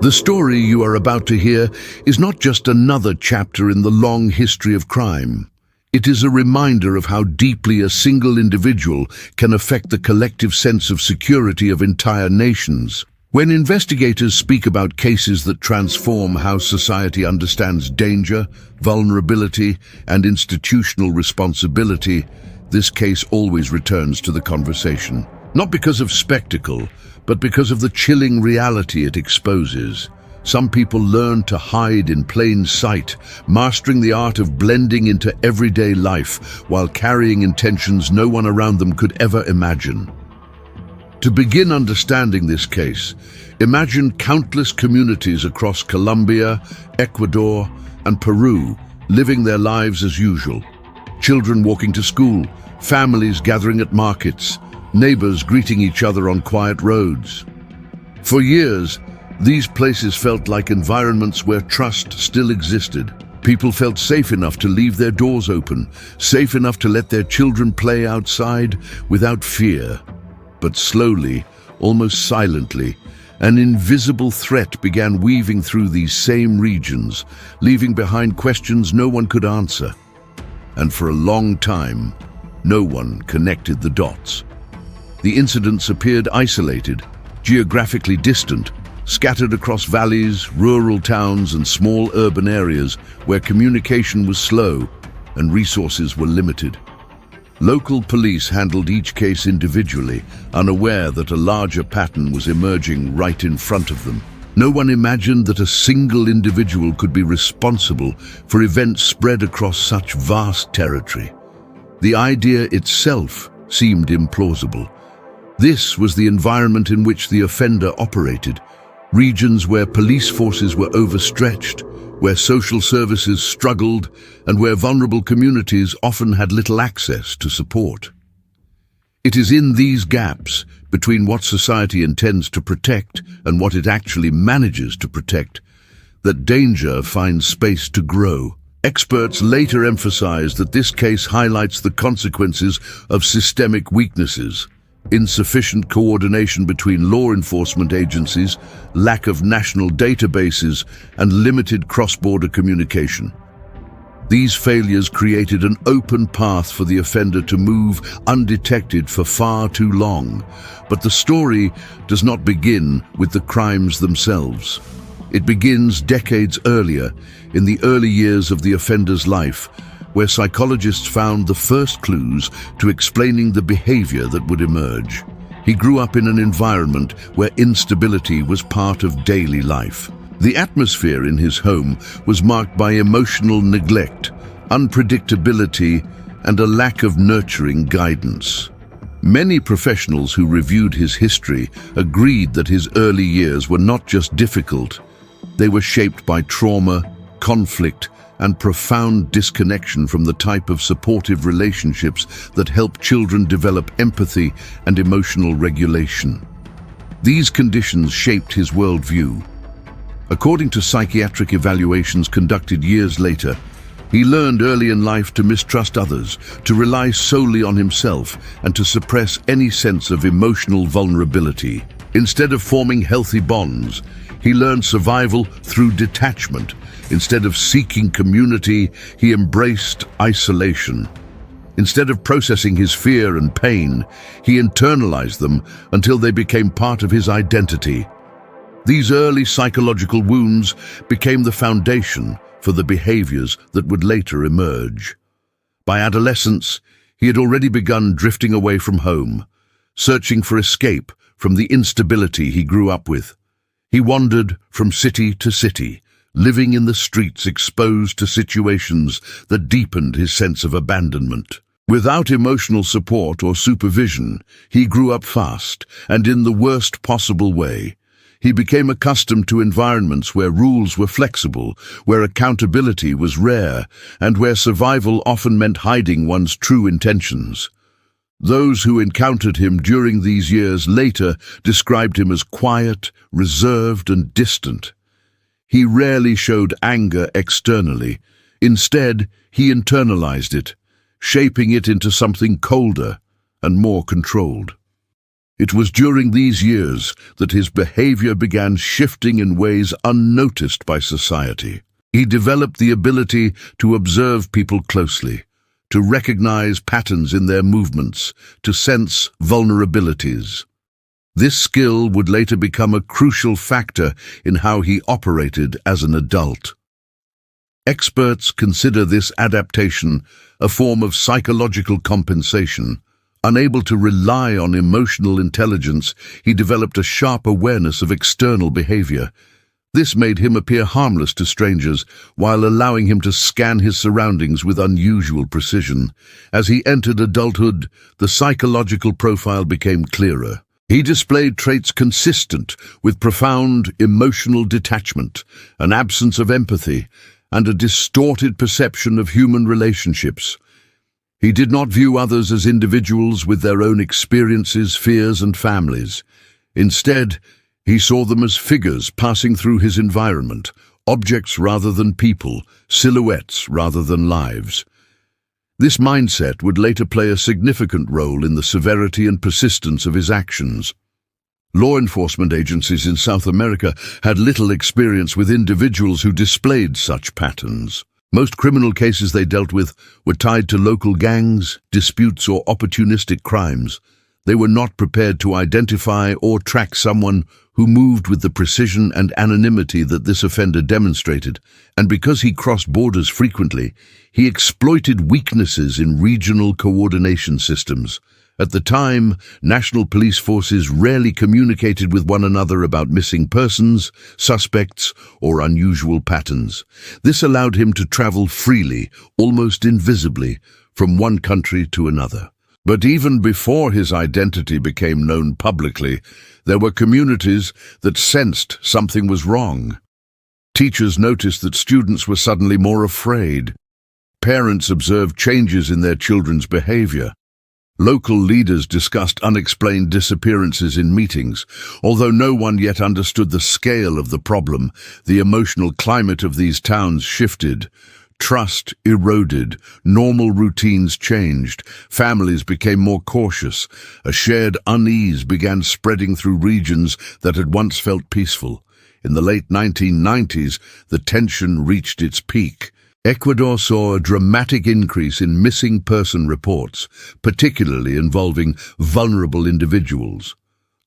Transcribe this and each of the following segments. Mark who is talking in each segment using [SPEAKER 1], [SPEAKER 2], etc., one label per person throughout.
[SPEAKER 1] The story you are about to hear is not just another chapter in the long history of crime. It is a reminder of how deeply a single individual can affect the collective sense of security of entire nations. When investigators speak about cases that transform how society understands danger, vulnerability, and institutional responsibility, this case always returns to the conversation. Not because of spectacle, but because of the chilling reality it exposes. Some people learn to hide in plain sight, mastering the art of blending into everyday life while carrying intentions no one around them could ever imagine. To begin understanding this case, imagine countless communities across Colombia, Ecuador, and Peru living their lives as usual. Children walking to school, families gathering at markets, neighbors greeting each other on quiet roads. For years, these places felt like environments where trust still existed. People felt safe enough to leave their doors open, safe enough to let their children play outside without fear. But slowly, almost silently, an invisible threat began weaving through these same regions, leaving behind questions no one could answer. And for a long time, no one connected the dots. The incidents appeared isolated, geographically distant, scattered across valleys, rural towns, and small urban areas where communication was slow and resources were limited. Local police handled each case individually, unaware that a larger pattern was emerging right in front of them. No one imagined that a single individual could be responsible for events spread across such vast territory. The idea itself seemed implausible. This was the environment in which the offender operated, regions where police forces were overstretched, where social services struggled, and where vulnerable communities often had little access to support. It is in these gaps, between what society intends to protect and what it actually manages to protect, that danger finds space to grow. Experts later emphasized that this case highlights the consequences of systemic weaknesses: insufficient coordination between law enforcement agencies, lack of national databases, and limited cross-border communication. These failures created an open path for the offender to move undetected for far too long. But the story does not begin with the crimes themselves. It begins decades earlier, in the early years of the offender's life, where psychologists found the first clues to explaining the behavior that would emerge. He grew up in an environment where instability was part of daily life. The atmosphere in his home was marked by emotional neglect, unpredictability, and a lack of nurturing guidance. Many professionals who reviewed his history agreed that his early years were not just difficult, they were shaped by trauma, conflict, and profound disconnection from the type of supportive relationships that help children develop empathy and emotional regulation. These conditions shaped his worldview. According to psychiatric evaluations conducted years later, he learned early in life to mistrust others, to rely solely on himself, and to suppress any sense of emotional vulnerability. Instead of forming healthy bonds, he learned survival through detachment. Instead of seeking community, he embraced isolation. Instead of processing his fear and pain, he internalized them until they became part of his identity. These early psychological wounds became the foundation for the behaviors that would later emerge. By adolescence, he had already begun drifting away from home, searching for escape from the instability he grew up with. He wandered from city to city, living in the streets, exposed to situations that deepened his sense of abandonment. Without emotional support or supervision, he grew up fast, and in the worst possible way. He became accustomed to environments where rules were flexible, where accountability was rare, and where survival often meant hiding one's true intentions. Those who encountered him during these years later described him as quiet, reserved, and distant. He rarely showed anger externally. Instead, he internalized it, shaping it into something colder and more controlled. It was during these years that his behavior began shifting in ways unnoticed by society. He developed the ability to observe people closely, to recognize patterns in their movements, to sense vulnerabilities. This skill would later become a crucial factor in how he operated as an adult. Experts consider this adaptation a form of psychological compensation. Unable to rely on emotional intelligence, he developed a sharp awareness of external behavior. This made him appear harmless to strangers, while allowing him to scan his surroundings with unusual precision. As he entered adulthood, the psychological profile became clearer. He displayed traits consistent with profound emotional detachment, an absence of empathy, and a distorted perception of human relationships. He did not view others as individuals with their own experiences, fears, and families. Instead, he saw them as figures passing through his environment, objects rather than people, silhouettes rather than lives. This mindset would later play a significant role in the severity and persistence of his actions. Law enforcement agencies in South America had little experience with individuals who displayed such patterns. Most criminal cases they dealt with were tied to local gangs, disputes, or opportunistic crimes. They were not prepared to identify or track someone who moved with the precision and anonymity that this offender demonstrated, and because he crossed borders frequently, he exploited weaknesses in regional coordination systems. At the time, national police forces rarely communicated with one another about missing persons, suspects, or unusual patterns. This allowed him to travel freely, almost invisibly, from one country to another. But even before his identity became known publicly, there were communities that sensed something was wrong. Teachers noticed that students were suddenly more afraid. Parents observed changes in their children's behavior. Local leaders discussed unexplained disappearances in meetings. Although no one yet understood the scale of the problem, the emotional climate of these towns shifted. Trust eroded, normal routines changed, families became more cautious, a shared unease began spreading through regions that had once felt peaceful. In the late 1990s, the tension reached its peak. Ecuador saw a dramatic increase in missing person reports, particularly involving vulnerable individuals.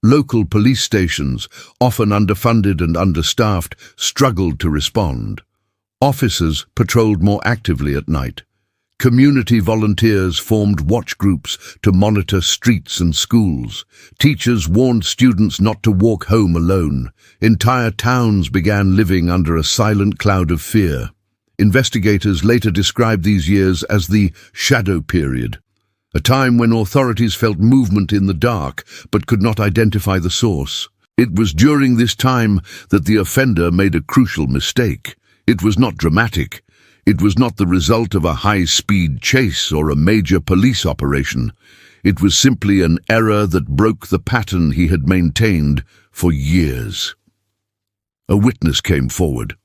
[SPEAKER 1] Local police stations, often underfunded and understaffed, struggled to respond. Officers patrolled more actively at night. Community volunteers formed watch groups to monitor streets and schools. Teachers warned students not to walk home alone. Entire towns began living under a silent cloud of fear. Investigators later described these years as the shadow period, a time when authorities felt movement in the dark but could not identify the source. It was during this time that the offender made a crucial mistake. It was not dramatic. It was not the result of a high-speed chase or a major police operation. It was simply an error that broke the pattern he had maintained for years. A witness came forward.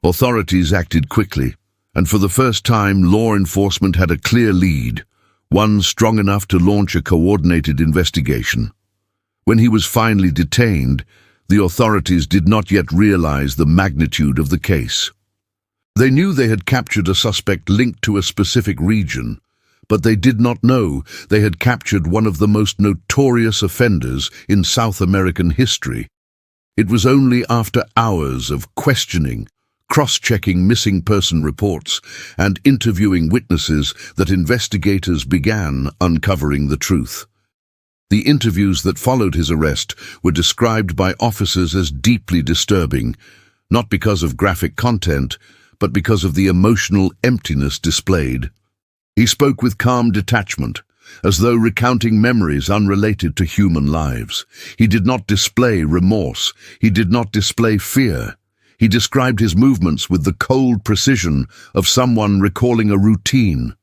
[SPEAKER 1] Authorities acted quickly, and for the first time law enforcement had a clear lead, one strong enough to launch a coordinated investigation. When he was finally detained, the authorities did not yet realize the magnitude of the case. They knew they had captured a suspect linked to a specific region, but they did not know they had captured one of the most notorious offenders in South American history. It was only after hours of questioning, cross-checking missing person reports, and interviewing witnesses that investigators began uncovering the truth. The interviews that followed his arrest were described by officers as deeply disturbing, not because of graphic content, but because of the emotional emptiness displayed. He spoke with calm detachment, as though recounting memories unrelated to human lives. He did not display remorse. He did not display fear. He described his movements with the cold precision of someone recalling a routine.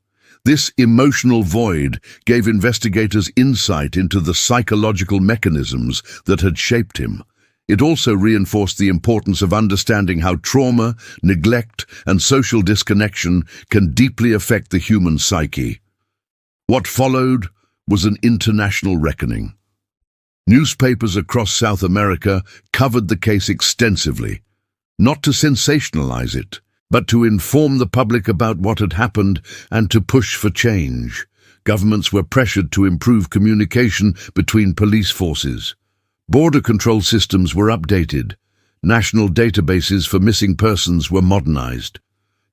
[SPEAKER 1] This emotional void gave investigators insight into the psychological mechanisms that had shaped him. It also reinforced the importance of understanding how trauma, neglect, and social disconnection can deeply affect the human psyche. What followed was an international reckoning. Newspapers across South America covered the case extensively, not to sensationalize it, but to inform the public about what had happened and to push for change. Governments were pressured to improve communication between police forces. Border control systems were updated. National databases for missing persons were modernized.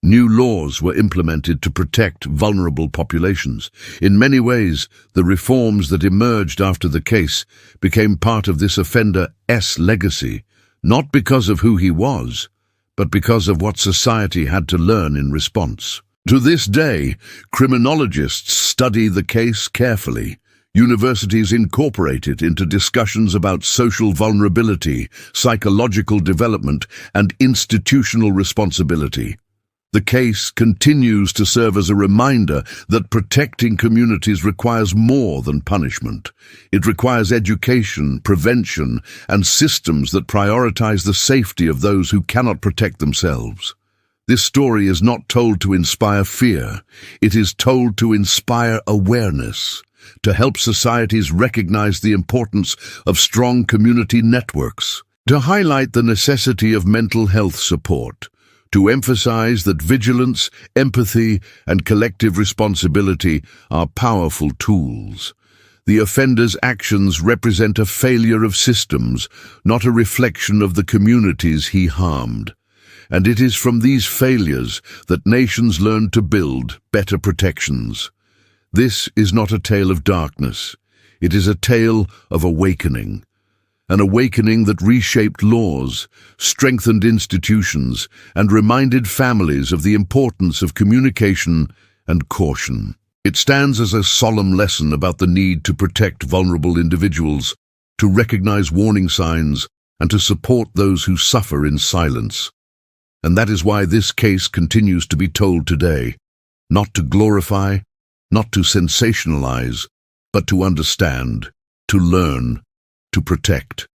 [SPEAKER 1] New laws were implemented to protect vulnerable populations. In many ways, the reforms that emerged after the case became part of this offender's legacy, not because of who he was, but because of what society had to learn in response. To this day, criminologists study the case carefully. Universities incorporate it into discussions about social vulnerability, psychological development, and institutional responsibility. The case continues to serve as a reminder that protecting communities requires more than punishment. It requires education, prevention, and systems that prioritize the safety of those who cannot protect themselves. This story is not told to inspire fear. It is told to inspire awareness, to help societies recognize the importance of strong community networks, to highlight the necessity of mental health support, to emphasize that vigilance, empathy, and collective responsibility are powerful tools. The offender's actions represent a failure of systems, not a reflection of the communities he harmed. And it is from these failures that nations learn to build better protections. This is not a tale of darkness. It is a tale of awakening. An awakening that reshaped laws, strengthened institutions, and reminded families of the importance of communication and caution. It stands as a solemn lesson about the need to protect vulnerable individuals, to recognize warning signs, and to support those who suffer in silence. And that is why this case continues to be told today, not to glorify, not to sensationalize, but to understand, to learn, to protect.